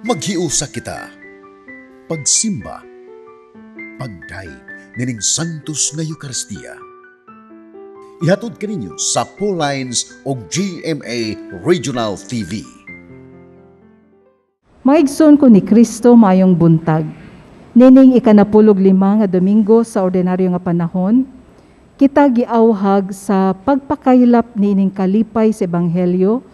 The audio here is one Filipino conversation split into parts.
Maghiusa kita, pagsimba, pagdaig nining Santos nga Eucharistia. Ihatod kaninyo sa Paul Lines o GMA Regional TV. Maigsoon ko ni Kristo mayong buntag. Nining ikanapulog lima nga Domingo sa ordinaryo nga panahon, kita giawhag sa pagpakaylap nining kalipay sa Ebanghelyo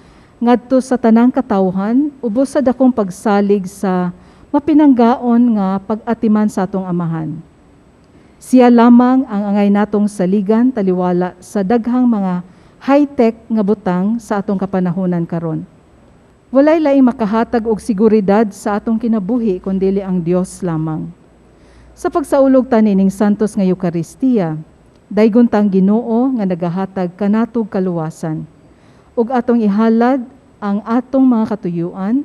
ngadto sa tanang katawhan ubos sa dakong pagsalig sa mapinanggaon nga pag-atiman sa atong amahan. Siya lamang ang angay natong saligan taliwala sa daghang mga high-tech nga butang sa atong kapanahunan karon. Walay laing makahatag og seguridad sa atong kinabuhi kundili ang Dios lamang. Sa pagsaulog ta nining Santos nga Eucharistia, daygon tang Ginoo nga nagahatag kanatog kaluwasan. Ug atong ihalad ang atong mga katuyuan,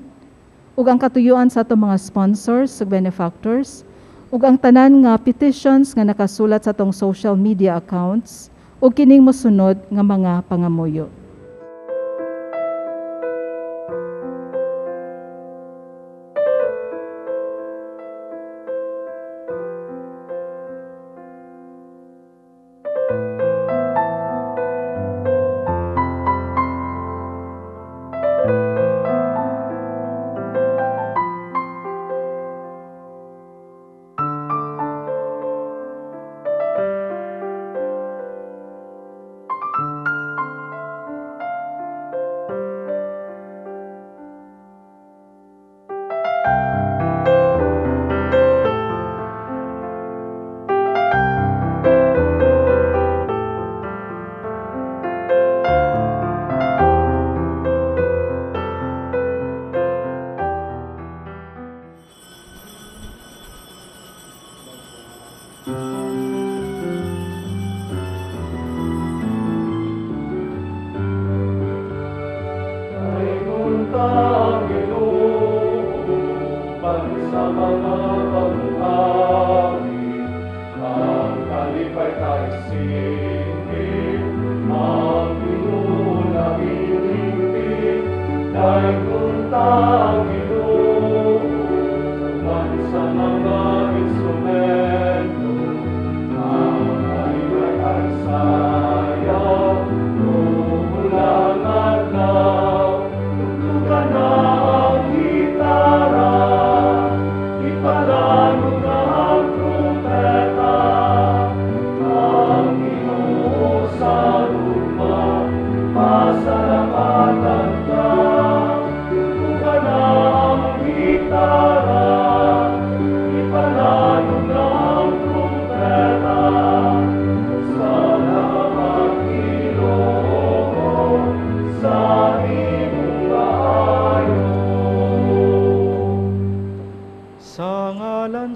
ug ang katuyuan sa atong mga sponsors ug benefactors, ug ang tanan nga petitions nga nakasulat sa atong social media accounts, ug kining mosunod nga mga pangamuyo.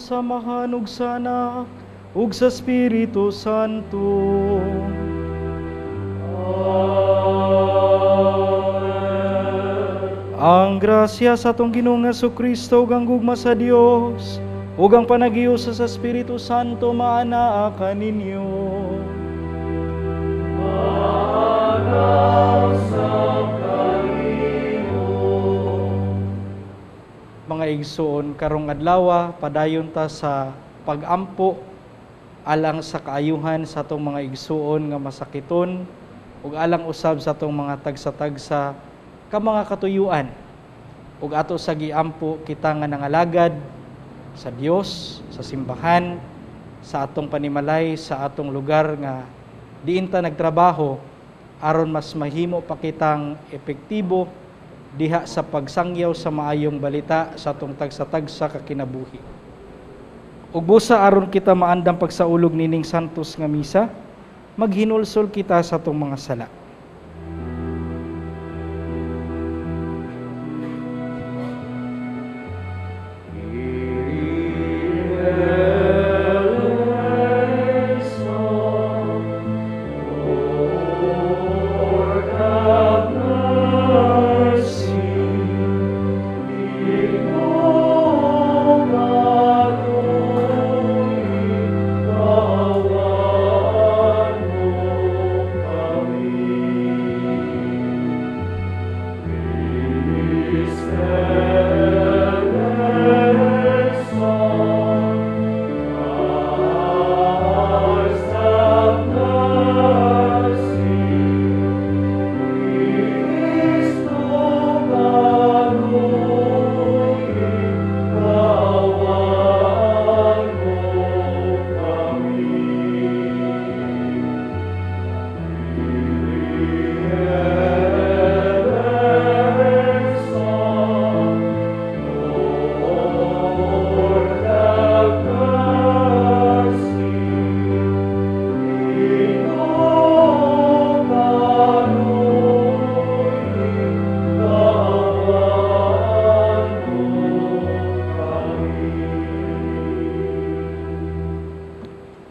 Samahan ug sa Anak ug sa Espiritu Santo. Amen. Ang grasya sa atong Ginoong Jesucristo ug ang gugma sa Dios ug ang panagios sa Espiritu Santo maanaa kaninyo. Mga igsoon, karong adlaw padayon ta sa pagampo alang sa kaayuhan sa atong mga igsoon nga masakiton ug alang usab sa atong mga tagsa-tagsa ka mga katuyuan ug ato sa giampo kita nga nangalagad sa Dios, sa simbahan, sa atong panimalay, sa atong lugar nga diin ta nagtrabaho aron mas mahimo pa kitang epektibo diha sa pagsangyaw sa maayong balita sa atong tagsa-tagsa kakinabuhi. Ug busa aron kita maandam pagsaulog nining Santos nga misa, maghinulsol kita sa atong mga sala. Amen.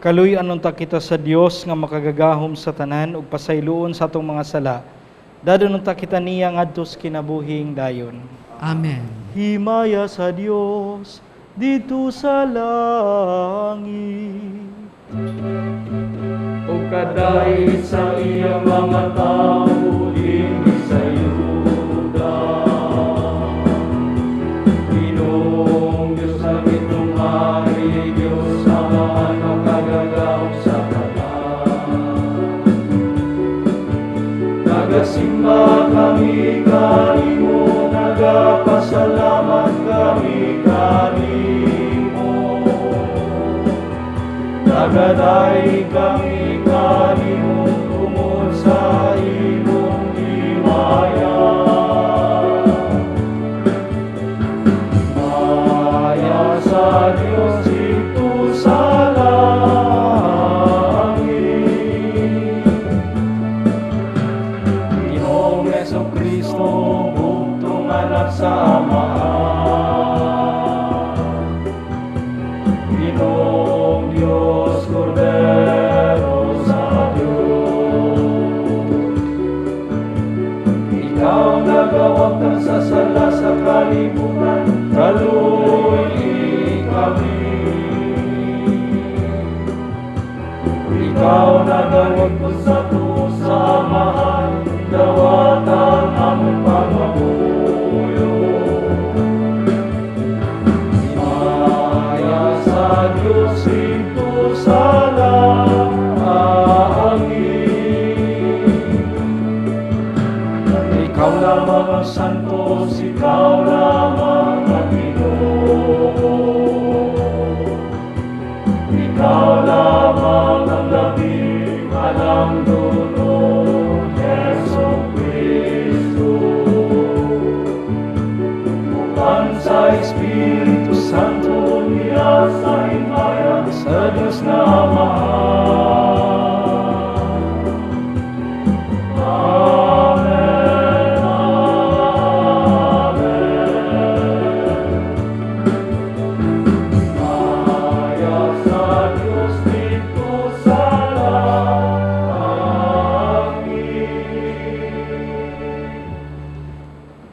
Kaluy anunta kita sa Dios nga makagagahom sa tanan ug pasayloon sa atong mga sala. Dadununta kita niya ngadto sa kinabuhing dayon. Amen. Himaya sa Dios dito sa langit. O kadait sa iyang mga tao dinhi sa Yuda. Ginong Diyos ang itong hari, Diyos Ama ang makagagahom sa tanan. Nagasimba kami kanimo, nagapasalamat kami kanimo. Nagaday kami kanimo tungod sa imong himaya. Himaya sa Dios dito sa langit. Ginoong Jesucristo, buktong anak sa Ama. Ginoong Diyos, Cordero sa Diyos. Ikaw nagawag ng sasala sa kalibutan, kaluy kami. Ikaw nagawag ko sa samahan, dawatan among pagmabuyo. Himaya sa Diyos dito sa langit. Ikaw lamang ang santos, ikaw lamang ang Ginoo. Ikaw lamang ang labing alam dunong Jesucristo. Upan sa Espiritu Santo niya sa himaya sa Diyos na Ama. Amen, amen. Himaya sa Diyos dito sa langit.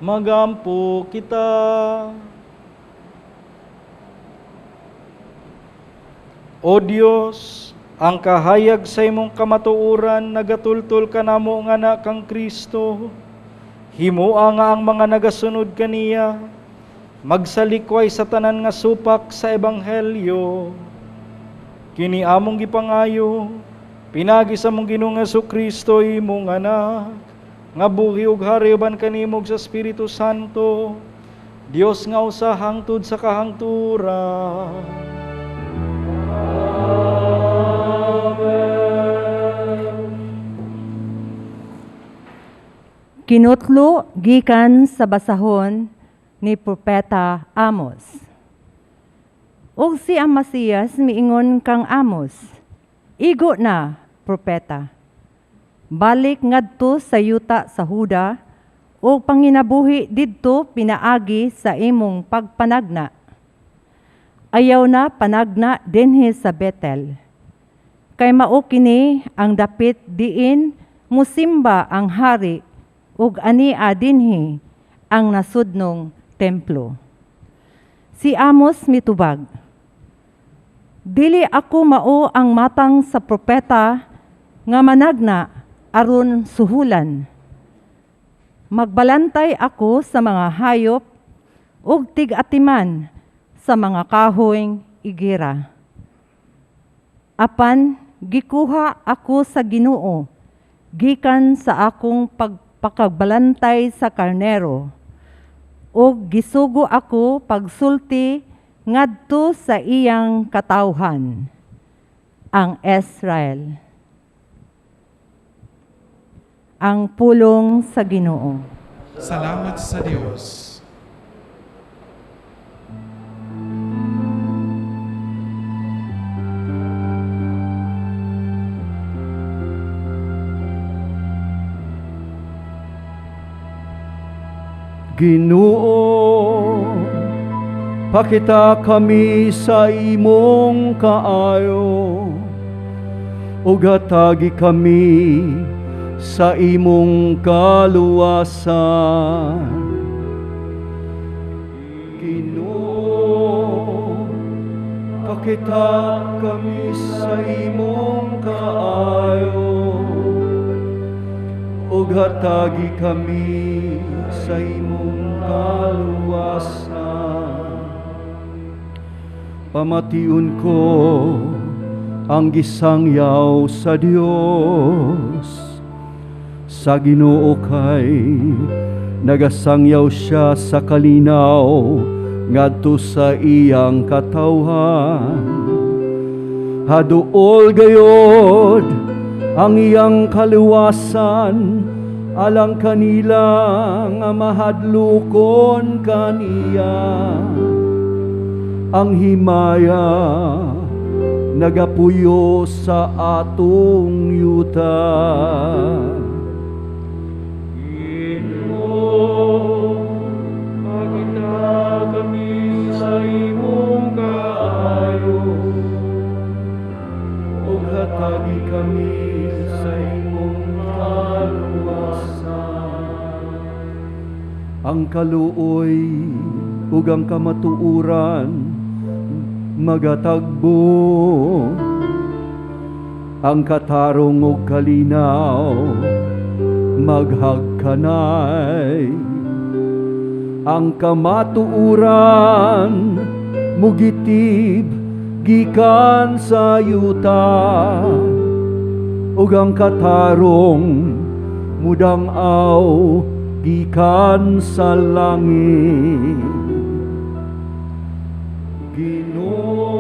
Magampo kita. O Dios, ang kahayag sa imong kamatuoran nagatultol kanamo nga anak kang Kristo. Himoa nga ang mga nagasunod kaniya magsalikway sa tanan nga supak sa ebanghelyo. Kini among gipangayo, pinagi sa mong Ginoong Jesucristo imong anak, nga buhi ug hari uban kanimo sa Espiritu Santo, Dios nga usa hangtod sa kahangturan. Kinutlo gikan sa basahon ni Propeta Amos. Ug si Amasiyas miingon kang Amos, igo na, propeta. Balik ngadto sa yuta sa Huda, ug panginabuhi didto pinaagi sa imong pagpanagna. Ayaw na panagna dinhi sa Betel. Kay mao kini ang dapit diin musimba ang hari ug ania dinhi ang nasudnong templo. Si Amos mitubag, dili ako mao ang matang sa propeta nga managna aron suhulan. Magbalantay ako sa mga hayop ug tig-atiman sa mga kahoyng igira. Apan gikuha ako sa Ginoo gikan sa akong pagpakagbalantay sa karnero, ug gisugo ako pagsulti ngadto sa iyang katawhan, ang Israel. Ang pulong sa Ginoo. Salamat sa Diyos. Ginoo, pakita kami sa imong kaayo, ug hatagi kami sa imong kaluwasan. Ginoo, pakita kami sa imong kaayo, ug hatagi kami sa imong kaluwasan. Pamatiun ko ang gisangyaw sa Dios. Sa Ginoo kay nagasangyaw siya sa kalinaw ngadto sa iyang katawhan. Haduol gayod ang iyang kaluwasan alang kanila nga mahadlokon kaniya. Ang himaya nagapuyo sa atong yuta. Ginoo, pakita kami sa imong kaayo, ug hatagi kami sa imong kaluwasan. Ang kaluoy ug ang kamatuoran magatagbo, ang katarong ug kalinaw maghagkanay. Ang kamatuoran mugitib gikan sa yuta, ug ang katarong mudang-aw gikan sa langit. Ginoo,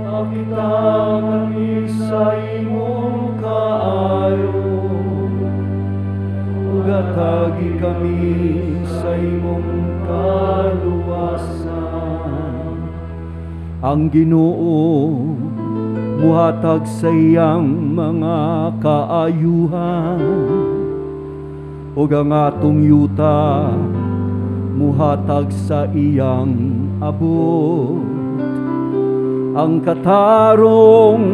pakita kami sa imong kaayo, ug hatagi kami sa imong kaluwasan. Ang Ginoo muhatag sa iyang mga kaayuhan, ug ang atong yuta muhatag sa iyang abot. Ang katarong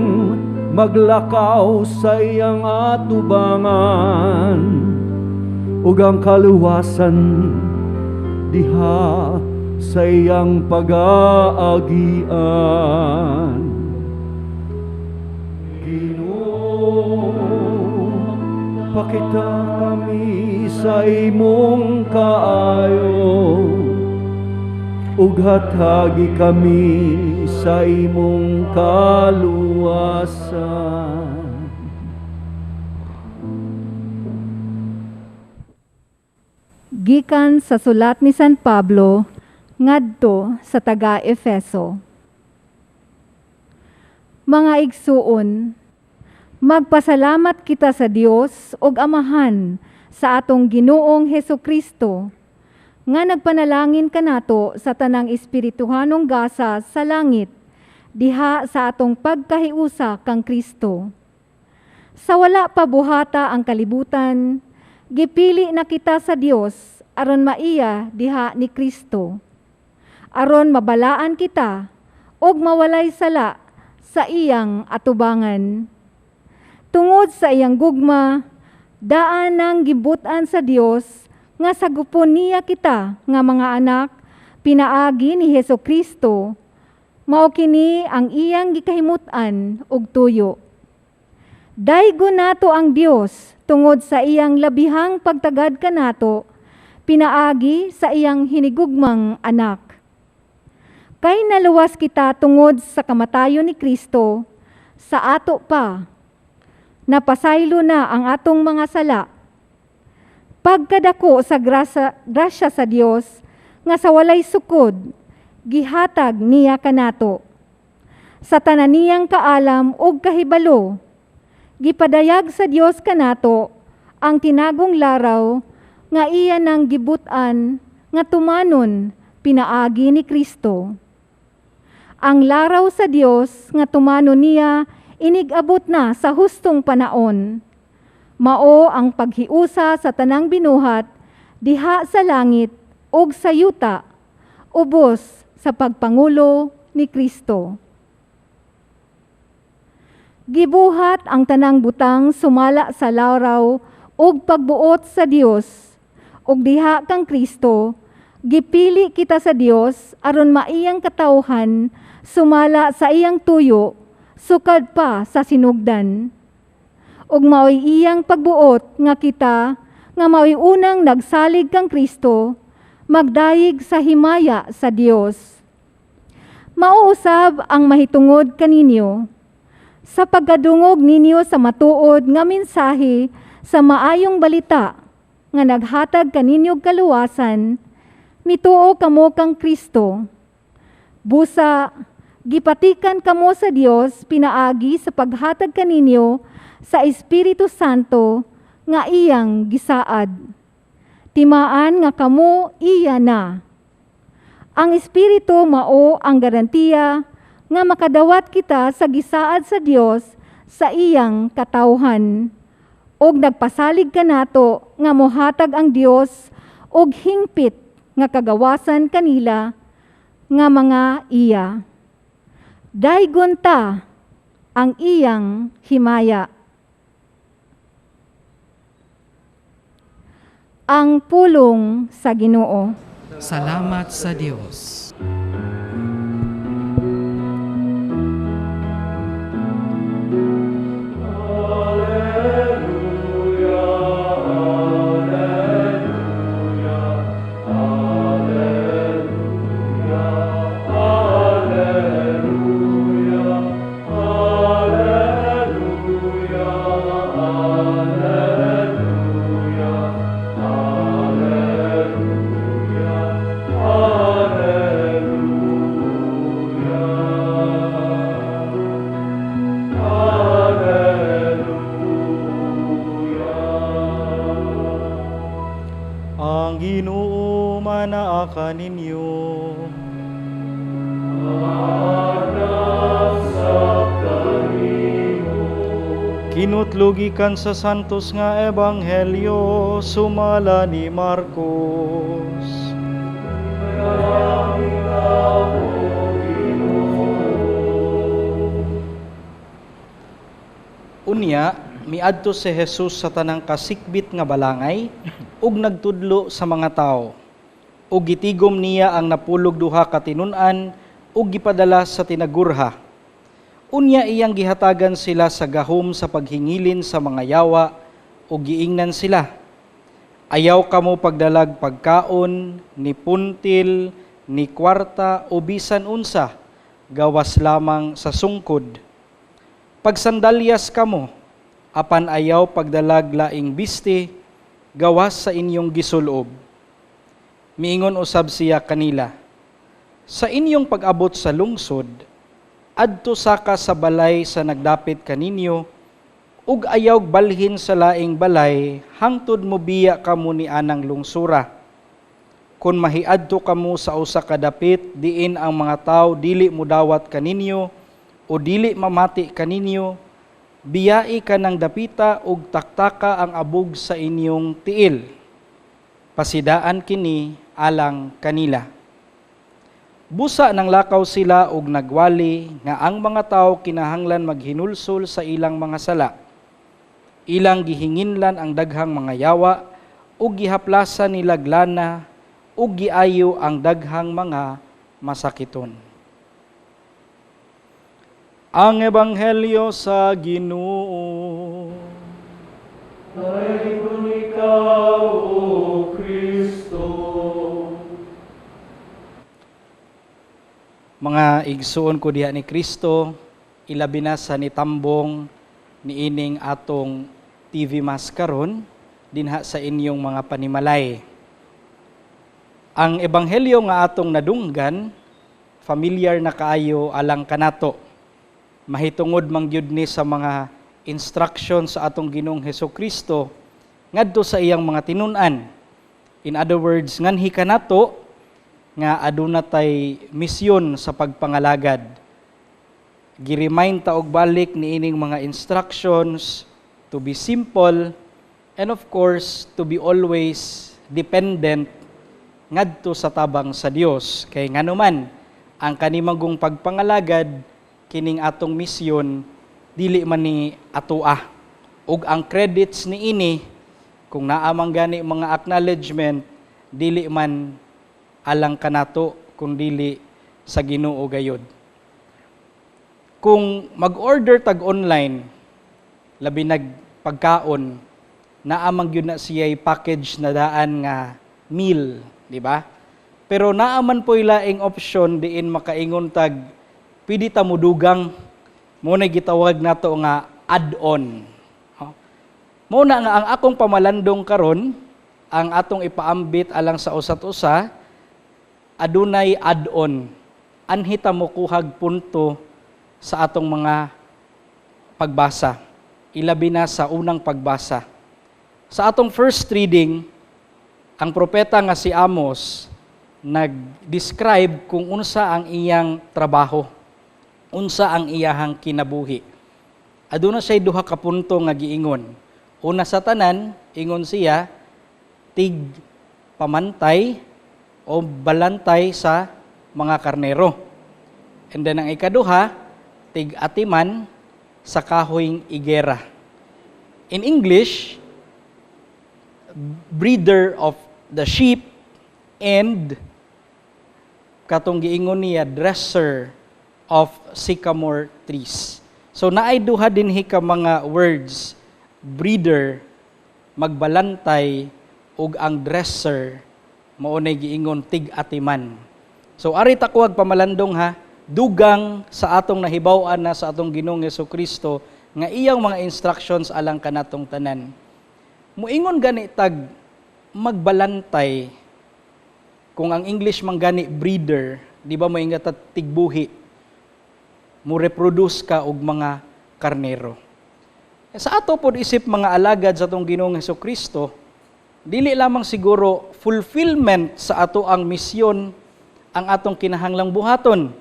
maglakaw sa iyang atubangan, ug ang kaluwasan diha sa iyang pag-aagian. Ginoo, pakita kami sa imong kaayo, ug hatagi kami sa imong kaluwasan. Gikan sa sulat ni San Pablo ngadto sa taga-Efeso. Mga igsuon, magpasalamat kita sa Dios ug Amahan sa atong Ginoong Hesukristo nga nagpanalangin kanato sa tanang espirituhanong gasa sa langit diha sa atong pagkahiusa kang Kristo. Sa wala pa buhata ang kalibutan, gipili na kita sa Dios aron maiya diha ni Kristo, aron mabalaan kita og mawalay sala sa iyang atubangan. Tungod sa iyang gugma, daan nang gibutan sa Dios nga sagupon niya kita nga mga anak pinaagi ni Hesukristo, mao kini ang iyang gikahimutan og tuyo. Daygo nato ang Dios tungod sa iyang labihang pagtagad kanato, pinaagi sa iyang hinigugmang anak. Kay naluwas kita tungod sa kamatayon ni Kristo, sa ato pa, napasaylo na ang atong mga sala. Pagkadako sa grasya sa Dios, nga sa walay sukod, gihatag niya kanato. Sa tanan niyang kaalam ug kahibalo, gipadayag sa Dios kanato ang tinagong laraw nga iya nang gibutan nga tumanon pinaagi ni Kristo. Ang laraw sa Dios nga tumanon niya inigabot na sa hustong panaon. Mao ang paghiusa sa tanang binuhat diha sa langit ug sa yuta, ubos sa pagpangulo ni Kristo. Gibuhat ang tanang butang sumala sa laraw ug pagbuot sa Dios. Ug diha kang Kristo, gipili kita sa Dios aron maiyang katawhan sumala sa iyang tuyo, sukad pa sa sinugdan. Ug mao'y iyang pagbuot nga kita, nga mao'y unang nagsalig kang Kristo, magdayeg sa himaya sa Dios. Mauusab ang mahitungod kaninyo, sa pagkadungog ninyo sa matuod nga mensahe sa maayong balita, nga naghatag kaninyong kaluwasan, mituo kamo kang Kristo. Busa, gipatikan kamo sa Dios pinaagi sa paghatag kaninyo sa Espiritu Santo nga iyang gisaad. Timaan nga kamo iya na. Ang Espiritu mao ang garantiya nga makadawat kita sa gisaad sa Dios sa iyang katawhan. Og nagpasalig ka nato nga mohatag ang Dios og hingpit nga kagawasan kanila nga mga iya. Daygon ta ang iyang himaya. Ang pulong sa Ginoo. Salamat sa Diyos. Ang Ginoo manaa ninyo. Kinutlugikan sa santos nga ebanghelyo sumala ni Marcos. Unya, miadto si Jesus sa tanang kasikbit nga balangay ug nagtudlo sa mga tao. Ug gitigom niya ang napulog duha ka tinun-an ug gipadala sa tinagurha. Unya iyang gihatagan sila sa gahom sa paghingilin sa mga yawa ug giingnan sila. Ayaw kamo pagdalag pagkaon, ni puntil, ni kwarta o bisan unsa, gawas lamang sa sungkod. Pagsandalyas kamo, apan ayaw pagdalag laing biste, gawas sa inyong gisulob. Miingon usab siya kanila, sa inyong pag-abot sa lungsod, adto saka sa balay sa nagdapit kaninyo, ug ayaw balhin sa laing balay, hangtod mo biya kamo ni anang lungsura. Kung mahiadto kamo sa usa ka dapit, diin ang mga tao dili mo dawat kaninyo, o dili mamati kaninyo, biyai ka ng dapita ug taktaka ang abog sa inyong tiil. Pasidaan kini alang kanila. Busa nang lakaw sila ug nagwali nga ang mga tao kinahanglan maghinulsol sa ilang mga sala. Ilang gihinginlan ang daghang mga yawa ug gihaplasan nila glana ug giayo ang daghang mga masakiton. Ang ebanghelyo sa Ginoo. Dayon ikaw, O Kristo. Mga igsuon ko diha ni Kristo, ilabi na sa nitambong niining atong TV Mass karon dinha sa inyong mga panimalay. Ang ebanghelyo nga atong nadunggan, familiar na kaayo alang kanato. Mahitungod man gyud ni sa mga instructions sa atong Ginoong Hesukristo ngadto sa iyang mga tinun-an. In other words, nganhi kanato nga aduna tay misyon sa pagpangalagad. Gi-remind ta og balik niining mga instructions to be simple and of course to be always dependent ngadto sa tabang sa Dios. Kay nganuman ang kanimagong pagpangalagad kining atong misyon dili man ni atoa. Ug ang credits ni ini, kung naamang gani mga acknowledgement, dili man alang kanato, kung dili sa Ginoo gayud. Kung mag-order tag online, labi nagpagkaon, naamang yun na siya'y package na daan nga meal, di ba? Pero naaman po ilaing option diin makaingon tag pwede ta mo dugang, muna gitawag nato nga add-on. Muna nga ang akong pamalandong karon, ang atong ipaambit alang sa usat-usa, adunay add-on. Anhita mo kuhag punto sa atong mga pagbasa. Ilabi na sa unang pagbasa. Sa atong first reading, ang propeta nga si Amos nag-describe kung unsa ang iyang trabaho, unsa ang iyahang kinabuhi. Aduna siya duha ka punto nga giingon. Una sa tanan, ingon siya, tig pamantay o balantay sa mga karnero. And then ang ikaduha, tig atiman sa kahoyng igera. In English, breeder of the sheep and katong giingon niya dresser of sycamore trees. So naay duha dinhi ka mga words, breeder, magbalantay, ug ang dresser mao nay giingon tig-atiman. So ari ta kuwag pamalandong ha, dugang sa atong nahibaw-an na sa atong Ginoong Hesukristo nga iyang mga instructions alang kanatong tanan. Muingon gani tag magbalantay, kung ang English man gani breeder, di ba moingat at tigbuhi, mo reproduce ka og mga karnero. Sa ato pod isip mga alagad sa atong Ginoong Hesukristo, dili lamang siguro fulfillment sa ato ang misyon ang atong kinahanglang buhaton.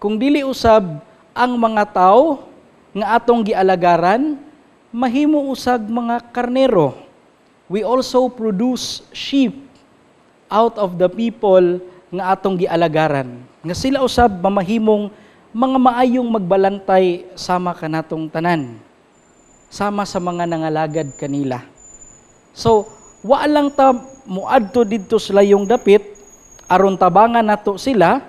Kung dili usab ang mga tao nga atong gialagaran, mahimo usag mga karnero. We also produce sheep out of the people nga atong gialagaran. Nga sila usab mamahimong mga maayong magbalantay sama kanatong tanan. Sama sa mga nangalagad kanila. So, wa lang ta muadto didto sa layong dapit aron tabangan nato sila,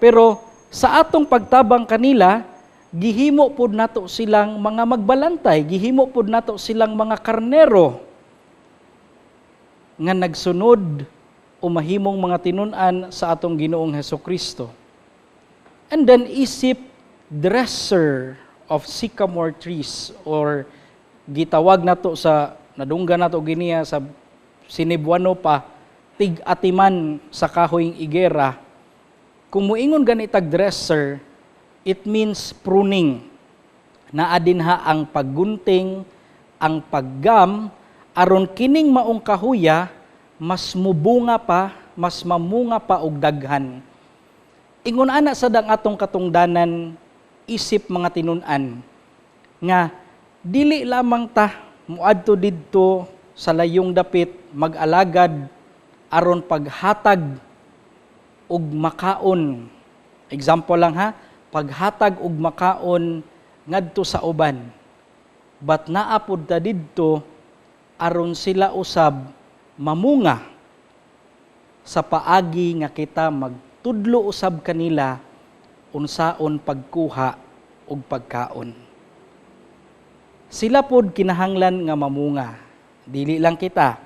pero sa atong pagtabang kanila, gihimo pod nato silang mga magbalantay, gihimo pod nato silang mga karnero nga nagsunod o mahimong mga tinun-an sa atong Ginoong Hesukristo. And then isip dresser of sycamore trees, or gitawag nato sa nadunggan nato giniya sa Cenebuano pa, tig-atiman sa kahoyng igera. Kung muingon ganitag dresser, it means pruning. Naa dinha ang paggunting, ang paggam, aron kining maong kahuya mas mubunga pa, mas mamunga pa og daghan. Ingon ana sa dang atong katungdanan, isip mga tinun-an nga dili lamang ta muadto didto sa layong dapit mag-alagad aron paghatag og makaon. Example lang ha, paghatag og makaon ngadto sa uban. But naapod ta didto aron sila usab mamunga sa paagi nga kita magtudlo usab kanila unsaon pagkuha og pagkaon. Sila pod kinahanglan nga mamunga, dili lang kita.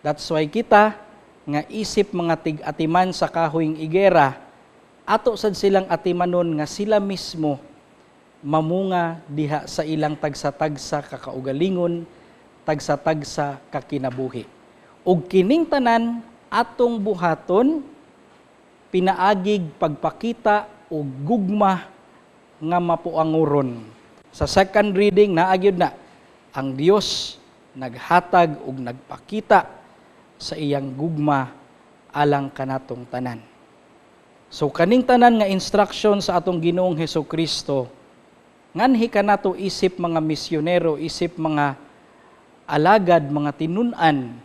That's why kita nga isip mga tig-atiman sa kahoyng igera, ato sad silang atimanon nga sila mismo mamunga diha sa ilang tagsa-tagsa kakaugalingon, tagsa-tagsa kakinabuhi. Ug kining tanan atong buhaton pinaagig pagpakita og gugma nga mapuanguron. Sa second reading naagyod na ang Dios naghatag ug nagpakita sa iyang gugma alang kanatong tanan. So kaning tanan nga instruction sa atong Ginoong Hesukristo, nganhi kanato isip mga misyonero, isip mga alagad, mga tinun-an,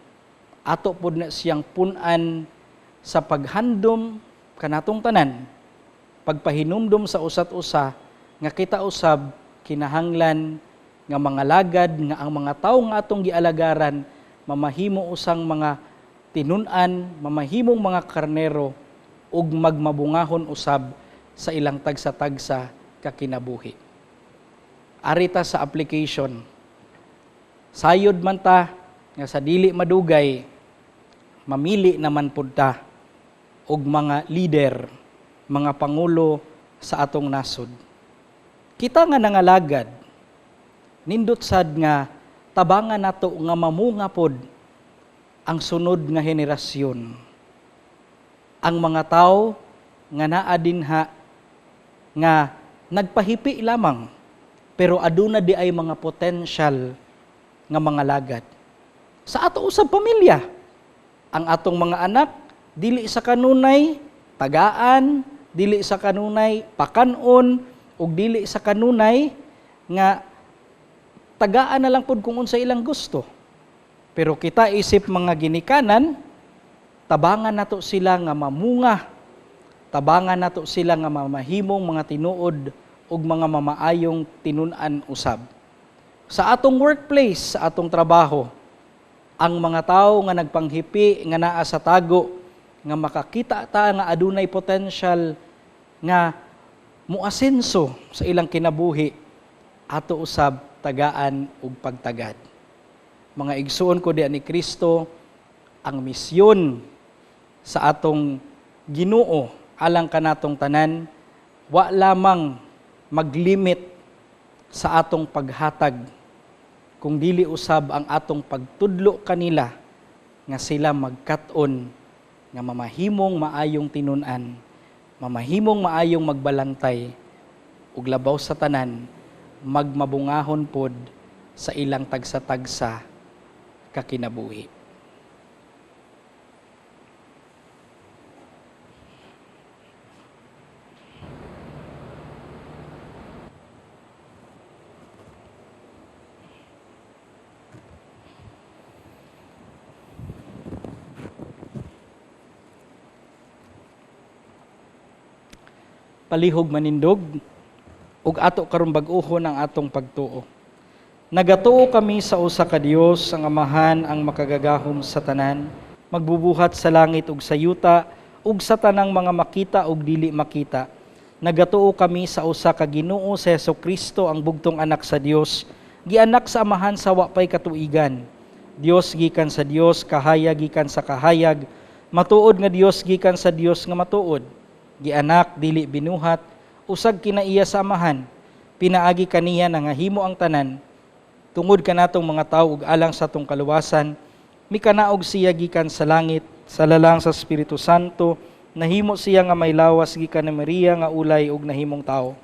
ato pod na siyang pun-an sa paghandom kanatong tanan, pagpahinumdom sa usat-usa nga kita usab kinahanglan nga mga lagad nga ang mga tawo nga atong gialagaran mamahimo usang mga tinun-an, mamahimong mga karnero ug magmabungahon usab sa ilang tagsa-tagsa kakinabuhi. Arita sa application. Sayod man ta nga sa dili madugay, mamili naman pud ta og mga leader, mga pangulo sa atong nasod. Kita nga nangalagad, nindot sad nga tabangan nato nga mamunga pod ang sunod nga henerasyon. Ang mga tao nga naa dinha nga nagpahipi lamang pero aduna di ay mga potential nga mga lagad. Sa ato usab pamilya, ang atong mga anak dili sa kanunay tagaan, dili sa kanunay pakanon ug dili sa kanunay nga tagaan na lang pud kung unsa ilang gusto. Pero kita isip mga ginikanan, tabangan nato sila nga mamunga, tabangan nato sila nga mamahimong mga tinuod ug mga mamaayong tinun-an usab. Sa atong workplace, sa atong trabaho, ang mga tao nga nagpanghipi nga naa sa tago, nga makakita ta nga adunay potential nga muasenso sa ilang kinabuhi, ato usab tagaan ug pagtagad. Mga igsuon ko diyan ni Kristo, ang misyon sa atong Ginoo alang kanatong tanan, wa lamang maglimit sa atong paghatag, kung dili usab ang atong pagtudlo kanila nga sila magkat-on nga mamahimong maayong tinun-an, mamahimong maayong magbalantay, ug labaw sa tanan, magmabungahon pod sa ilang tagsa-tagsa kakinabuhi. Palihog manindog, ug ato karon bag-ohon ang atong pagtuo. Nagatuo kami sa usa ka Dios, ang Amahan, ang makagagahom sa tanan, magbubuhat sa langit ug sa yuta, ug sa tanang mga makita ug dili makita. Nagatuo kami sa usa ka Ginoo sa Hesukristo, ang bugtong anak sa Dios, gianak sa Amahan sa wa pay katuigan. Dios gikan sa Dios, kahayag gikan sa kahayag, matuod nga Dios gikan sa Dios nga matuod. Gianak dili binuhat, usag kinaiya sa Amahan, pinaagi kaniya nga himo ang tanan, tungod kanatong mga tawo ug alang sa atong kaluwasan, mikanaog siya gikan sa langit, sa lalang sa Espiritu Santo, nahimo siya nga may lawas gikan ni Maria nga ulay ug nahimong tawo.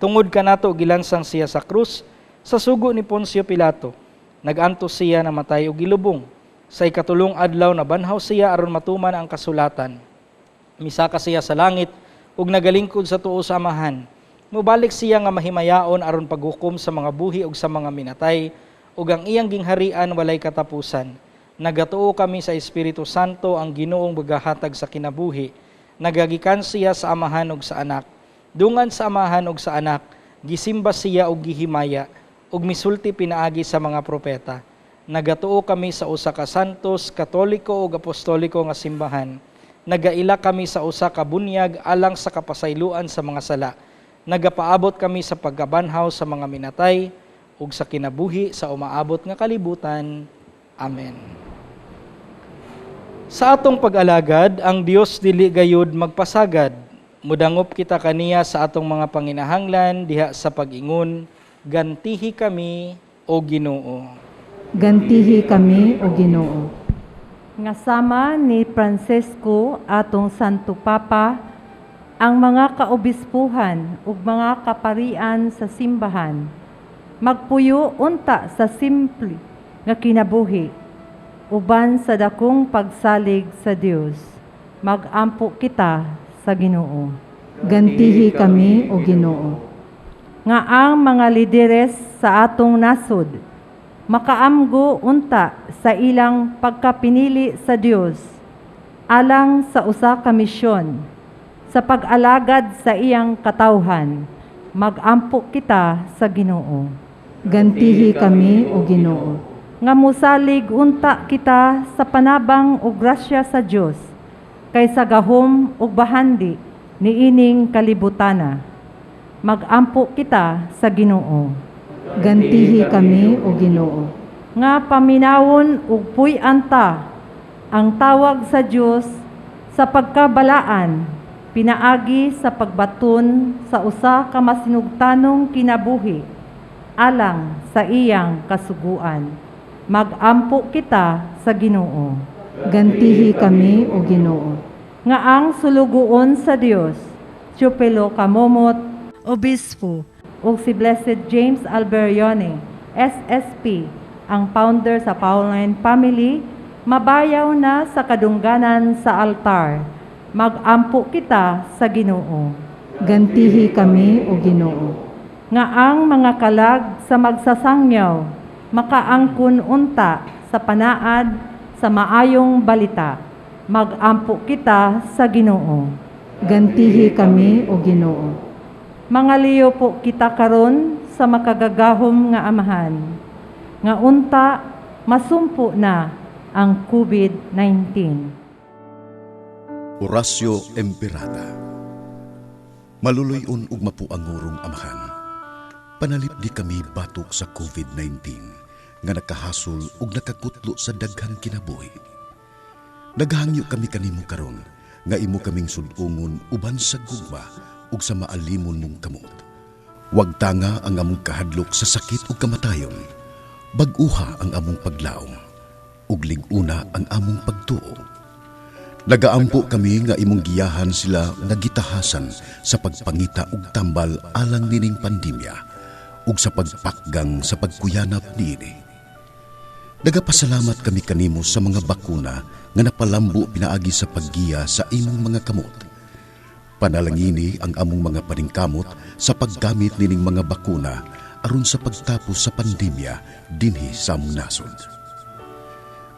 Tungod kanato gilansang siya sa krus, sa sugo ni Poncio Pilato, naganto siya na matay ug gilubong. Sa ikatulong adlaw nabanhaw siya aron matuman ang kasulatan. Misaka siya sa langit ug nagalingkod sa tuo sa Amahan. Mubalik siya nga mahimayaon aron paghukom sa mga buhi ug sa mga minatay, ug ang iyang gingharian walay katapusan. Nagatuo kami sa Espiritu Santo, ang Ginoong bagahatag sa kinabuhi. Nagagikan siya sa Amahan ug sa Anak. Dungan sa Amahan ug sa Anak, gisimba siya ug gihimaya, ug misulti pinaagi sa mga propeta. Nagatuo kami sa usa ka santos, katoliko ug apostoliko nga simbahan. Nagaila kami sa usa ka bunyag alang sa kapasayloan sa mga sala. Nagapaabot kami sa pagkabanhaw sa mga minatay ug sa kinabuhi sa umaabot nga kalibutan. Amen. Sa atong pag-alagad, ang Dios dili gayud magpasagad. Mudangop kita kaniya sa atong mga panginahanglan diha sa pag-ingon, gantihi kami o Ginoo. Gantihi kami o Ginoo. Nga sama ni Francesco atong Santo Papa, ang mga kaobispuhan ug mga kaparian sa simbahan, magpuyo unta sa simple nga kinabuhi, uban sa dakong pagsalig sa Dios. Magampo kita sa Ginoo. Gantihi kami o Ginoo. Nga ang mga lideres sa atong nasod, makaamgo unta sa ilang pagkapinili sa Dios alang sa usa ka misyon sa pag-alagad sa iyang katawhan, Mag-ampo kita sa Ginoo. Gantihi kami, O Ginoo. Nga musalig unta kita sa panabang ug grasya sa Dios kaysa gahom ug bahandi niining kalibutana. Mag-ampo kita sa Ginoo. Gantihi kami, O Ginoo. Nga paminawon ug puy-anta ang tawag sa Dios sa pagkabalaan pinaagi sa pagbaton sa usa ka masinugtanong kinabuhi alang sa iyang kasuguan. Mag-ampo kita sa Ginoo. Gantihi kami, O Ginoo. Nga ang sulugoon sa Dios, Chupelo Kamomot, Obispo, ug si Blessed James Alberione, SSP, ang founder sa Pauline Family, mabayaw na sa kadungganan sa altar. Mag-ampo kita sa Ginoo. Gantihi kami, O Ginoo. Nga ang mga kalag sa magsasangyaw, makaangkon unta sa panaad sa maayong balita. Mag-ampo kita sa Ginoo. Gantihi kami, O Ginoo. Mangaliyo po kita karon sa makagagahom nga amahan. Nga unta, masumpo na ang COVID-19. Horacio Emperata. Maluluyon ug mapuangurong amahan. Panalip di kami batok sa COVID-19 nga nakahasol ug nakakutlo sa daghan kinabuhi. Naghangyo kami kanimo karon nga imo kaming sud-ungon uban sa gugma ug sa maalimon mong kamot. Wag tanga ang among kahadlok sa sakit ug kamatayon. Bag-uha ang among paglaom ug lig-una ang among pagtuo. Nagaampo kami nga imong giyahan sila nga gitahasan sa pagpangita ug tambal alang nining pandemya ug sa pagpakgang sa pagkuyanap niini. Nagapasalamat kami kanimo sa mga bakuna nga napalambo pinaagi sa paggiya sa imong mga kamot. Panalangini ang among mga paningkamot sa paggamit nining mga bakuna aron sa pagtapos sa pandemya dinhi sa among nasod.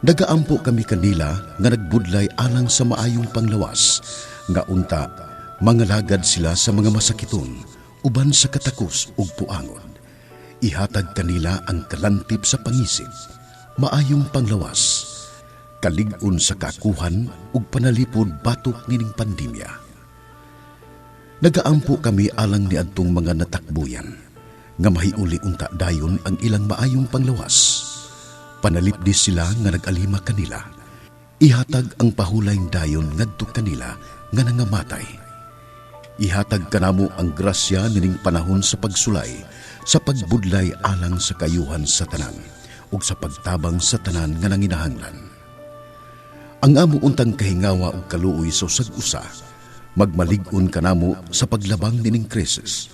Nagaampo kami kanila nga nagbudlay alang sa maayong panglawas, nga unta, mangalagad sila sa mga masakiton, uban sa katakos ug puangon. Ihatag kanila ang kalantip sa pangisip, maayong panglawas, kalig-on sa kakuhan ug panalipod batok nining pandemya. Nagaampo kami alang ni adtong mga natakbuyan, nga mahiuli unta dayon ang ilang maayong panglawas. Panalipdi sila nga nag-alima kanila. Ihatag ang pahulayng dayon ngadto kanila nga nangamatay. Ihatag kanamo ang grasya nining panahon sa pagsulay, sa pagbudlay alang sa kayuhan sa tanan, ug sa pagtabang sa tanan nga nanginahanglan. Ang amo untang kahingawa ug kaluoy sa usag-usa, magmalig-on kanamo sa paglabang nining krisis,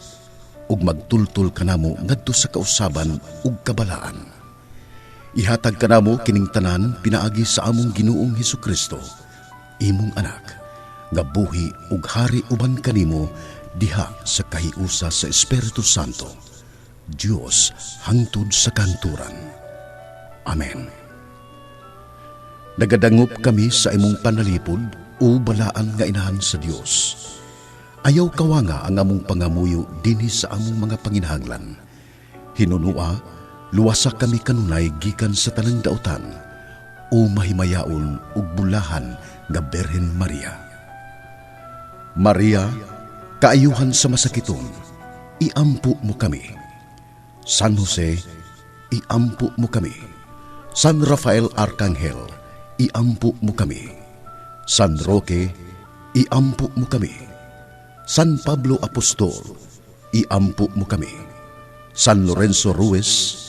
ug magtultol kanamo ngadto sa kausaban ug kabalaan. Ihatag kanamo kining tanan pinaagi sa among Ginoong Hesukristo, imong anak, nga buhi ug hari uban kanimo diha sa kahiusa sa Espiritu Santo, Dios hangtod sa kanturan. Amen. Nagadangop kami sa imong panalipod o balaan nga inahan sa Dios. Ayaw kawanga ang among pangamuyo dinhi sa among mga panginahanglan. Hinunua, luwasa kami kanunay gikan sa tanang dautan, o mahimayaon ug bulahan nga Berhen Maria. Maria, kaayuhan sa masakiton, iampo mo kami. San Jose, iampo mo kami. San Rafael Arcangel, iampo mo kami. San Roque, iampo mo kami. San Pablo Apostol, iampo mo kami. San Lorenzo Ruiz,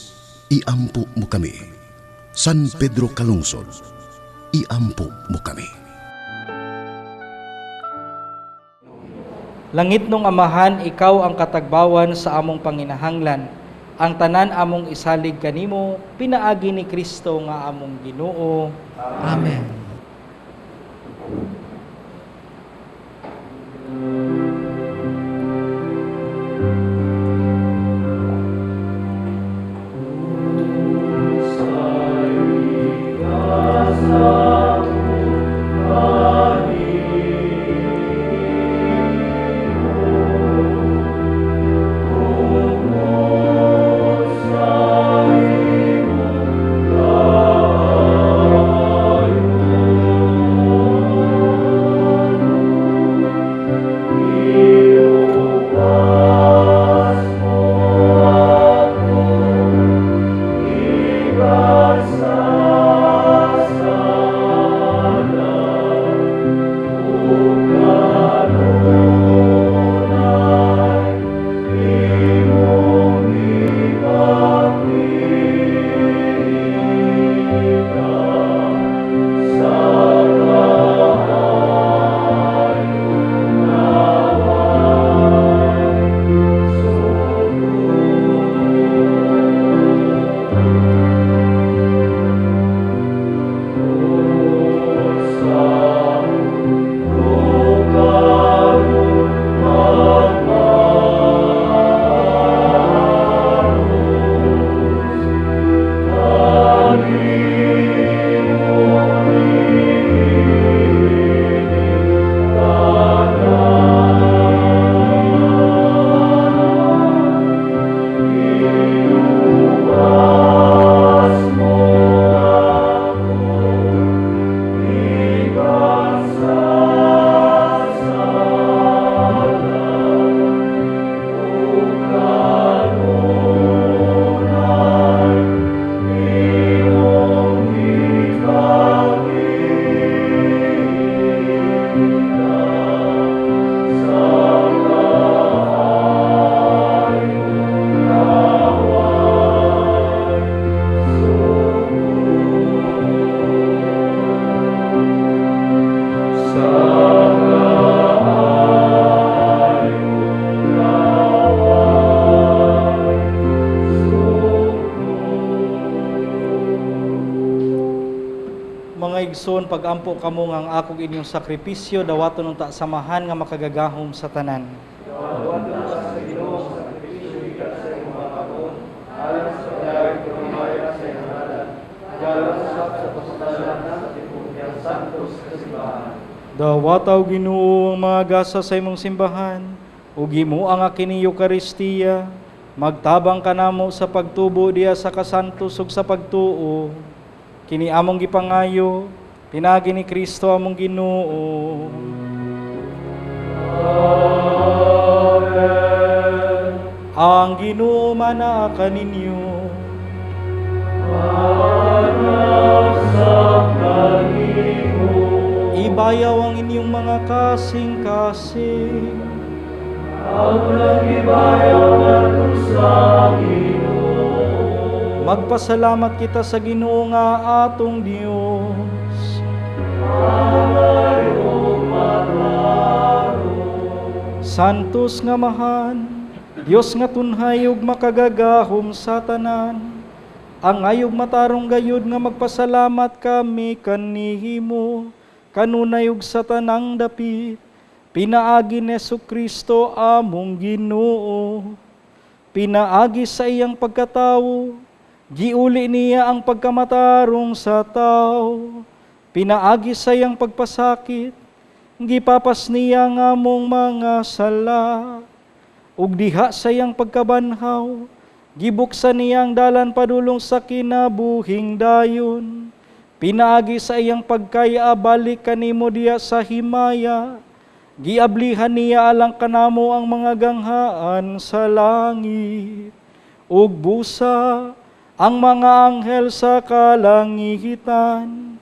iampo mo kami. San Pedro Calungsod, iampo mo kami. Langit nung Amahan, ikaw ang katagbawan sa among panginahanglan. Ang tanan among isalig kanimo, pinaagi ni Kristo nga among Ginoo. Amen. igsoon pagampo kamo nga ang akong inyong sakripisyo dawaton unta samahan nga makagagahom sa tanan. Dawataw Ginoo ang mga gasa sa imong simbahan, ug himo ang akin Eucharistia, magtabang kanamo sa pagtubo diya sa kasantos ug sa pagtuo. Kini among gipangayo, pinagi ni Kristo among Ginoo. Amen. Ang Ginoo manaa kaninyo. Ibayaw ang inyong mga kasing-kasing. Magpasalamat kita sa Ginoo nga atong Dios. Santos nga mahan, Dios nga tunhay ug makagagahom sa tanan. Ang ayog matarong gayud nga magpasalamat kami kanihimo, kanunay ug sa tanang dapit. Pinaagi ni Jesucristo among Ginoo. Pinaagi sa iyang pagkatawo, giuli niya ang pagkamatarong sa tao. Pinaagi sa iyang pagpasakit, gipapas niya ang among mga sala. Ug diha sa iyang pagkabanhaw, gibuksan niya ang dalan padulong sa kinabuhing dayon. Pinaagi sa iyang pagkaya balik kanimo diya sa himaya. Giablihan niya alang kanamo ang mga ganghaan sa langit. Ug busa ang mga anghel sa kalangitan,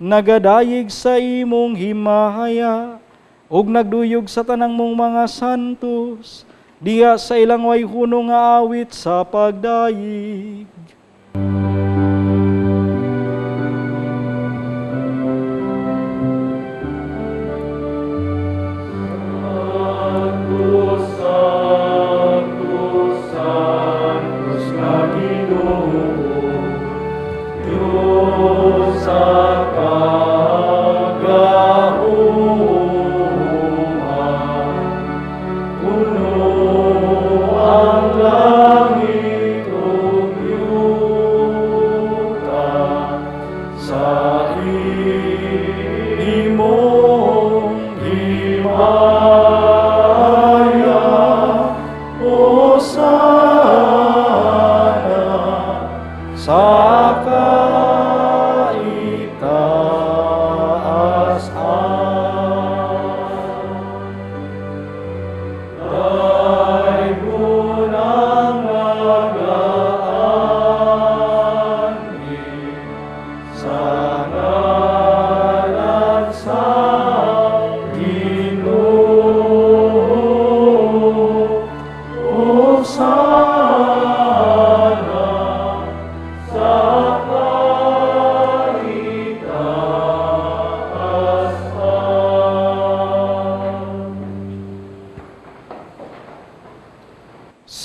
nagadayig sa imong himaya, ug nagduyog sa tanang mong mga santos, diya sa ilang way hunong nga awit sa pagdayig.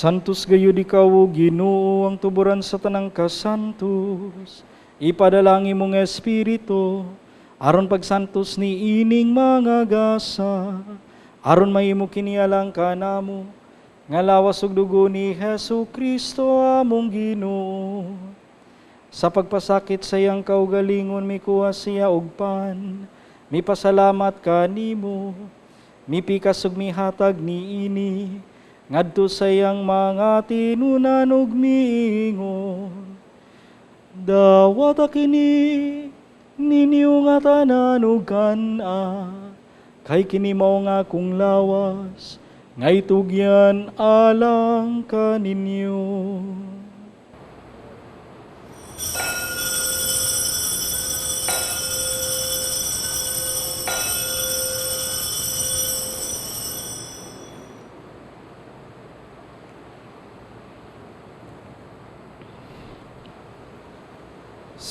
Santos gayud ikaw, O Ginoo, ang tuburan sa tanang kasantos. Ipadalangin mong Espiritu, aron pagsantos ni ining mga gasa, aron mahimo kinialang kanamo, nga lawas ug dugo ni Jesucristo among Ginoo. Sa pagpasakit sa iyang kaugalingon, mikuha siya og pan, mipasalamat kanimo, mipikas ug mihatag ni ini, ngadto sa iyang mga tinunan ug miingon. Dawat kini ninyo nga tanan ug kana, kay kini mao nga akong lawas, nga itugyan alang kaninyo.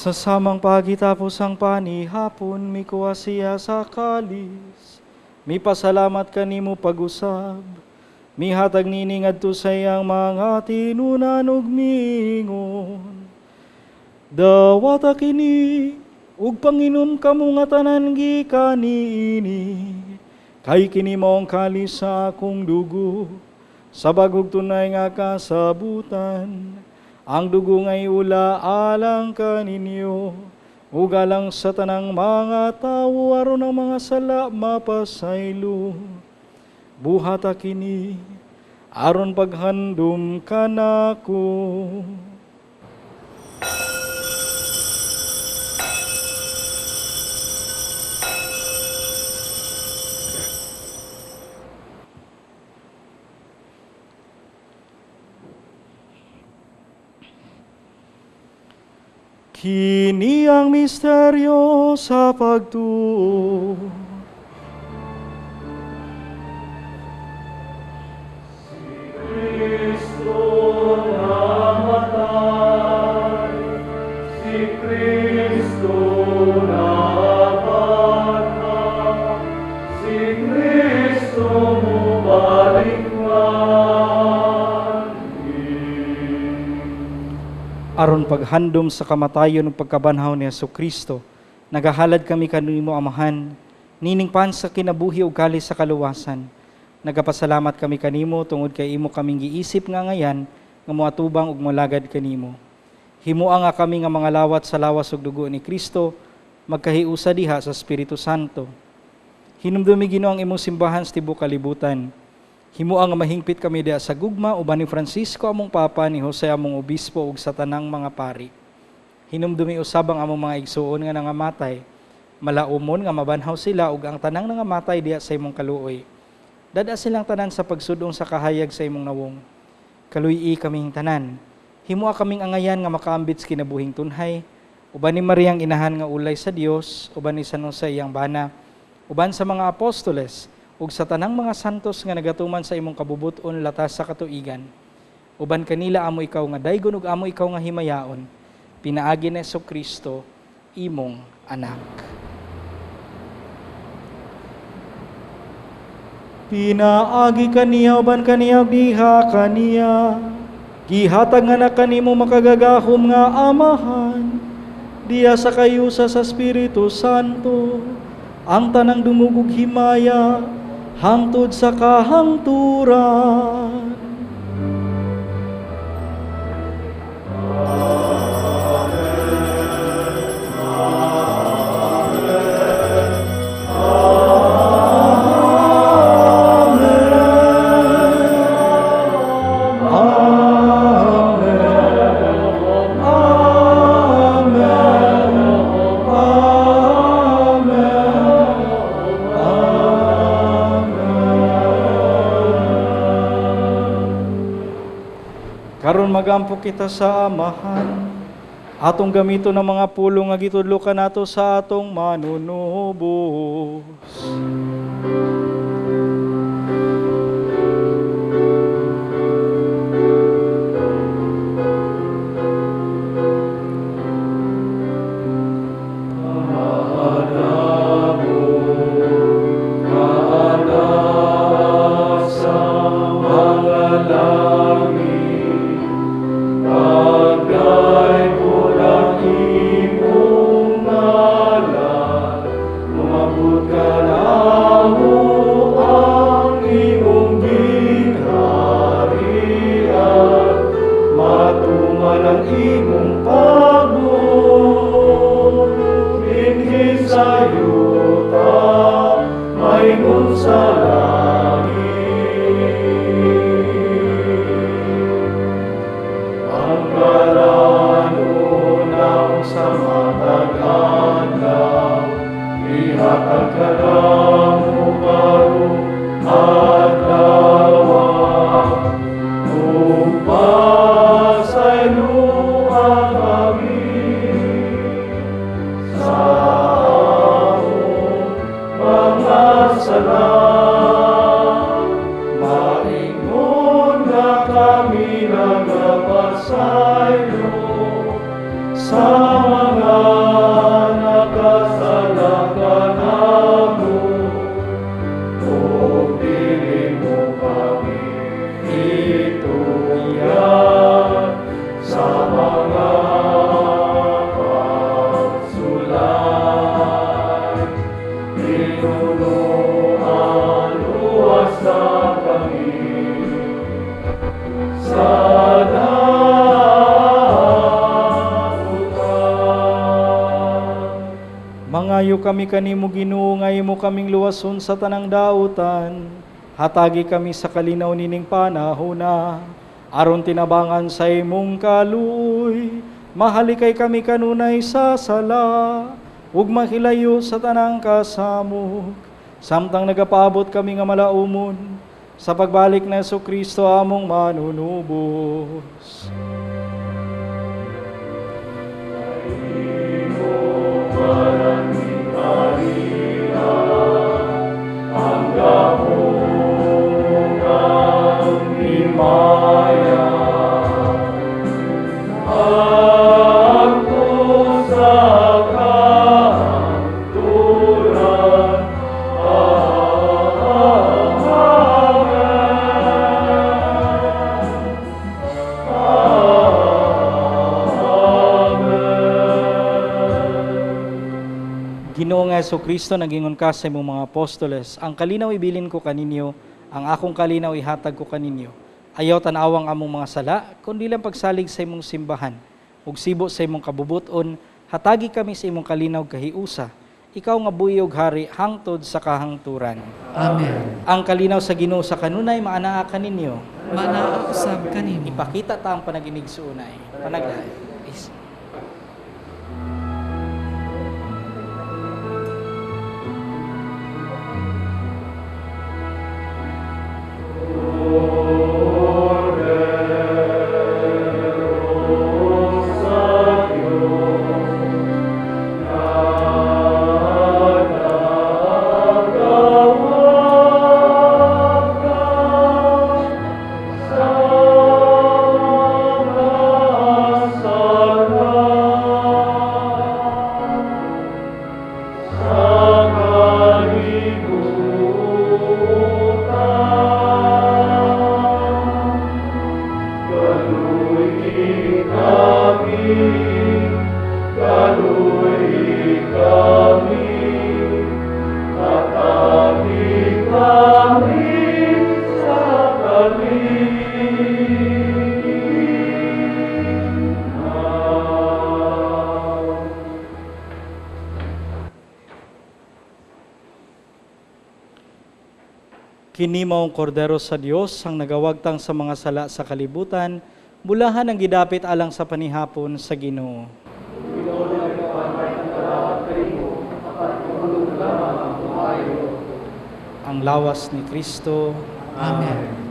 Sa samang pagitapos ang panihapon, mikuha siya sa kalis. Mipasalamat kanimo pag-usab, mihatag nini ngadto sa iyang mga tinunan ug miingon. Dawat kini ug panginom kamo nga tanan gikan niini. Kay kini mao ang kalis sa akong dugo, sa bagog tunay nga kasabutan. Ang dugo ngay ula alang kaninyo, ug alang sa tanang mga tawo aron ang mga sala mapasaylo. Buhata kini aron paghandom kanako. Kini ang misteryo sa pagtuo. Aron paghandom sa kamatayon ug pagkabanhaw ni Jesucristo, nagahalad kami kanimo Amahan, nining pan sa kinabuhi ug kalis sa kaluwasan. Nagapasalamat kami kanimo tungod kay imo kaming giisip nga ngayan nga moatubang ug molagad kanimo. Himua nga kami nga mga lawat sa lawas ug dugo ni Kristo, magkahiusa diha sa Espiritu Santo. Hinumdumi Ginoo ang imong simbahan sa tibuok kalibutan. Himuang nga mahingpit kami diha sa gugma uban ni Francisco among papa, ni Jose among obispo ug sa tanang mga pari. Hinumdumi usab ang among mga igsuon nga nangamatay. Malaumon nga mabanhaw sila ug ang tanang nangamatay diha sa imong kaluoy. Dada silang tanan sa pagsudong sa kahayag sa imong nawong. Kaluy-i kaming tanan. Himua kaming angayan nga makaambit sa kinabuhing tunhay. Uban ni Mariang inahan nga ulay sa Dios, uban ni San Jose iyang bana, uban sa mga apostoles, ug sa tanang mga santos nga nagatuman sa imong kabubuton latas sa katuigan. Uban kanila amo ikaw nga daygon ug amo ikaw nga himayaon. Pinaagi ni Jesucristo, imong anak. Pinaagi kaniya uban kaniya diha kaniya. Gihatag nga na kanimo makagagahom nga Amahan. Diya sa kayusa sa Espiritu Santo, ang tanang dumugog himaya hangtod sa kahangturan. Karon magampo kita sa Amahan, atong gamito ng mga pulong nga gitudlo nato sa atong manunubos. Upasay luang Ginhinayo kami kanimo Ginoo nga imo kaming luwason sa tanang daotan. Hatagi kami sa kalinaw nining panahona. Aron tinabangan sa imong kaluoy. Mahalikay kami kanunay sa sala. Ug mahilayo sa tanang kasamok. Samtang nagapaabot kami nga malaumon. Sa pagbalik na Jesucristo among manunubos. Ginoo nga Jesucristo, nagingon ka sa imong mga apostoles, ang kalinaw ibilin ko kaninyo, ang akong kalinaw ihatag ko kaninyo. Ayaw tanawang among mga sala, kundi lang pagsalig sa imong simbahan. Ug sibo sa imong kabubuton, hatagi kami sa imong kalinaw kahiusa. Ikaw nga buyog hari hangtod sa kahangturan. Amen. Ang kalinaw sa Ginoo sa kanunay maanaa kaninyo. Manaa usab kanimo. Ipakita ta ang panaginig sa unay. Panaglahay. Kini maong kordero sa Dios ang nagawagtang sa mga sala sa kalibutan, bulahan ang gidapit alang sa panihapon sa Ginoo. Ang lawas ni Kristo. Amen.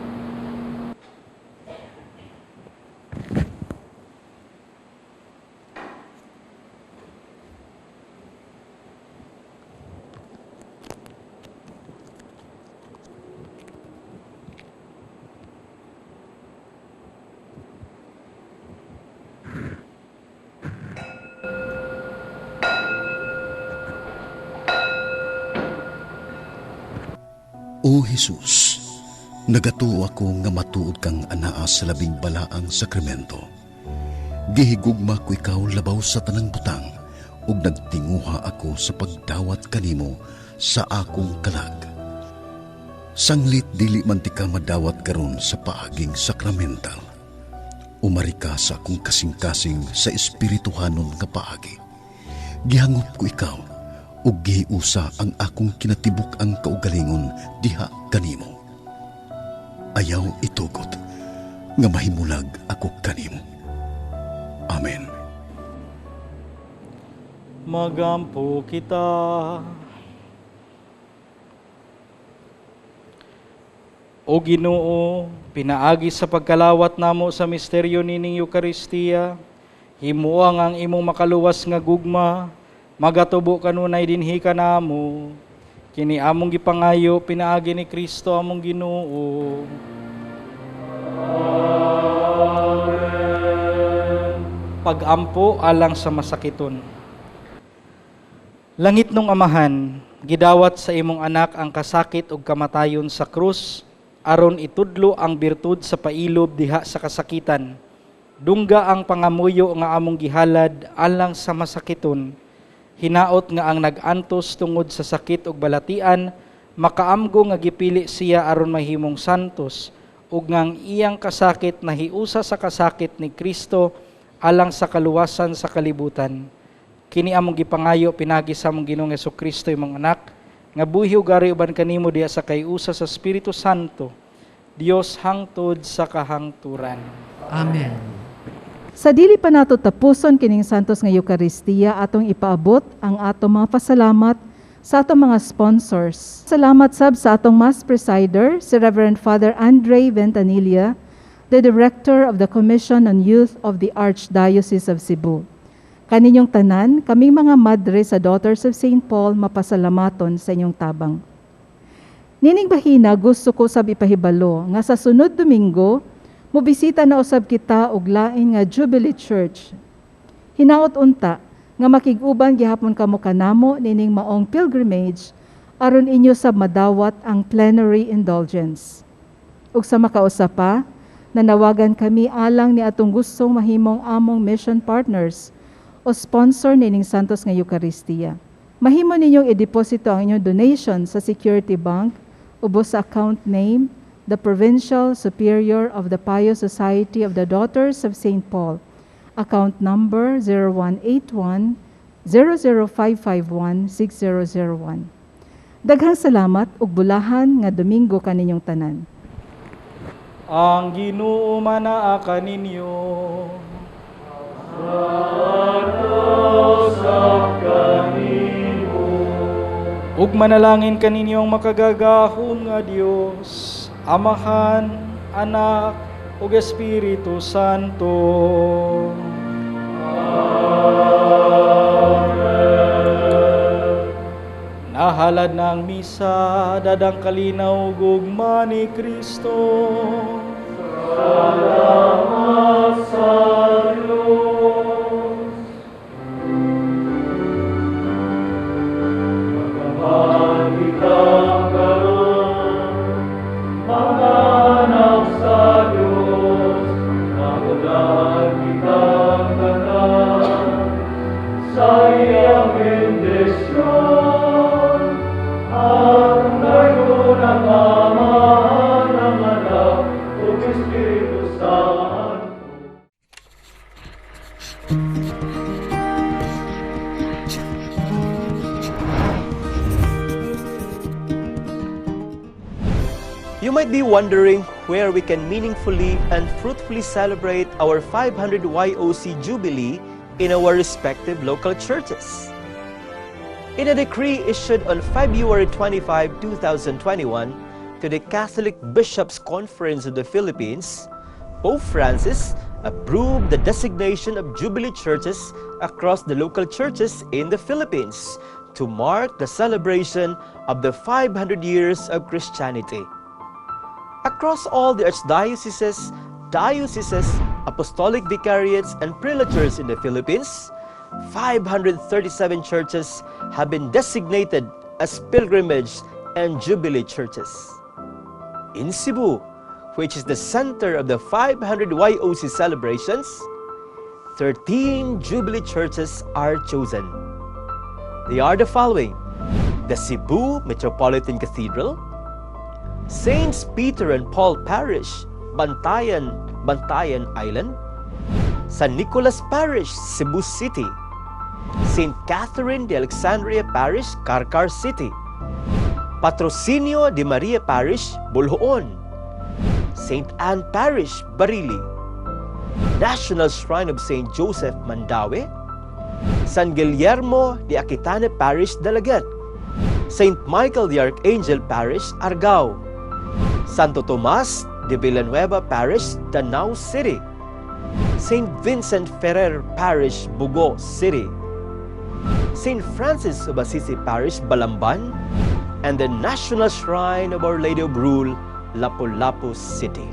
O Jesus, nagatuo ako nga matuod kang anaa sa labing balaang sakramento. Gihigugma ko ikaw labaw sa tanang butang, ug nagtinguha ako sa pagdawat kanimo sa akong kalag. Sanglit dili man ti ka madawat karon sa paaging sakramental. Umari ka sa akong kasing-kasing sa espirituhanon nga paagi. Gihangop ko ikaw, ug gihiusa ang akong kinatibuk ang kaugalingon diha kanimo. Ayaw itugot nga mahimulag ako kanimo. Amen. Magampo kita. O Ginoo, pinaagi sa pagkalawat namo sa misteryo nining Eucharistia, himuang ang imong makaluwas nga gugma, magatubo kanunay dinhi ka namo. Kini among gipangayo pinaagi ni Kristo among Ginoo. Amen. Pag-ampo alang sa masakiton. Langit nung Amahan, gidawat sa imong anak ang kasakit ug kamatayon sa krus, aron itudlo ang birtud sa pailob diha sa kasakitan. Dungga ang pangamuyo nga among gihalad alang sa masakiton. Hinaot nga ang nag-antos tungod sa sakit ug balatian, makaamgo nga gipili siya aron mahimong santos, ug ngang iyang kasakit nahiusa sa kasakit ni Kristo alang sa kaluwasan sa kalibutan. Kini among gipangayo pinagi sa among Ginoong Hesukristo imong anak, nga buhi ug gari uban kanimo diha sa kayusa sa Espiritu Santo, Dios hangtod sa kahangturan. Amen. Sa dili pa nato tapuson kining santos nga Eucharistia, atong ipaabot ang atong mga pasalamat sa atong mga sponsors. Salamat sab sa atong Mass Presider, si Reverend Father Andre Ventanilla, the Director of the Commission on Youth of the Archdiocese of Cebu. Kaninyong tanan, kaming mga madre sa Daughters of St. Paul, mapasalamaton sa inyong tabang. Nining bahina, gusto ko sab ipahibalo nga sa sunod Domingo, mobisita na usab kita og lain nga Jubilee Church. Hinaot unta nga makig-uban gihapon kamo kanamo nining maong pilgrimage aron inyo sab madawat ang plenary indulgence. Ug sa makausa pa, nanawagan kami alang ni atong gustong mahimong among mission partners o sponsor nining santos nga Eucharistia. Mahimo ninyong i-deposito ang inyong donation sa Security Bank ubos sa account name, the Provincial Superior of the Pious Society of the Daughters of St. Paul, account number 0181-00551-6001. Daghang salamat ug bulahan nga Domingo kaninyong tanan. Ang Ginoo manaa kaninyo. Ug manalangin kaninyong makagagahom nga Dios, Amahan, Anak, ug Espiritu Santo. Amen. Nahalad na ang misa, dadang kalinaw gugma ni Kristo. Salamat sa Diyos. Magkaman kita karon, mga anak sa Diyos, magulan kita kanan, sa iyang bendisyon, at ngayon ang Ama, ng Anak, ug Espiritu Santo. You might be wondering where we can meaningfully and fruitfully celebrate our 500 YOC Jubilee in our respective local churches. In a decree issued on February 25, 2021 to the Catholic Bishops' Conference of the Philippines, Pope Francis approved the designation of Jubilee churches across the local churches in the Philippines to mark the celebration of the 500 years of Christianity. Across all the archdioceses, dioceses, apostolic vicariates, and prelatures in the Philippines, 537 churches have been designated as pilgrimage and jubilee churches. In Cebu, which is the center of the 500 YOC celebrations, 13 jubilee churches are chosen. They are the following: the Cebu Metropolitan Cathedral, Saints Peter and Paul Parish, Bantayan Island, San Nicolas Parish, Cebu City, St. Catherine de Alexandria Parish, Carcar City, Patrocinio de Maria Parish, Bulhoon, St. Anne Parish, Barili, National Shrine of St. Joseph, Mandaue, San Guillermo de Aquitane Parish, Dalagat, St. Michael the Archangel Parish, Argao, Santo Tomas de Villanueva Parish, Danao City, St. Vincent Ferrer Parish, Bugo City, St. Francis of Assisi Parish, Balamban, and the National Shrine of Our Lady of Rule, Lapu-Lapu City.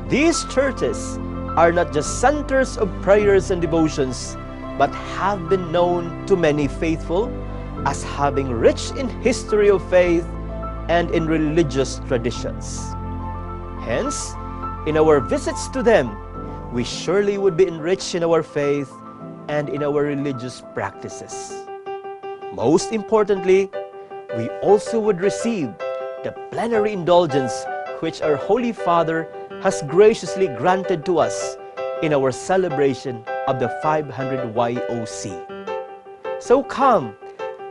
These churches are not just centers of prayers and devotions, but have been known to many faithful as having rich in history of faith and in religious traditions. Hence, in our visits to them, we surely would be enriched in our faith and in our religious practices. Most importantly, we also would receive the plenary indulgence which our Holy Father has graciously granted to us in our celebration of the 500 YOC. So come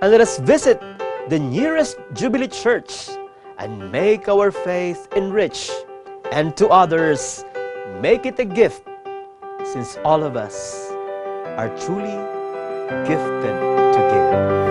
and let us visit the nearest Jubilee Church and make our faith enrich, and to others make it a gift, since all of us are truly gifted to give.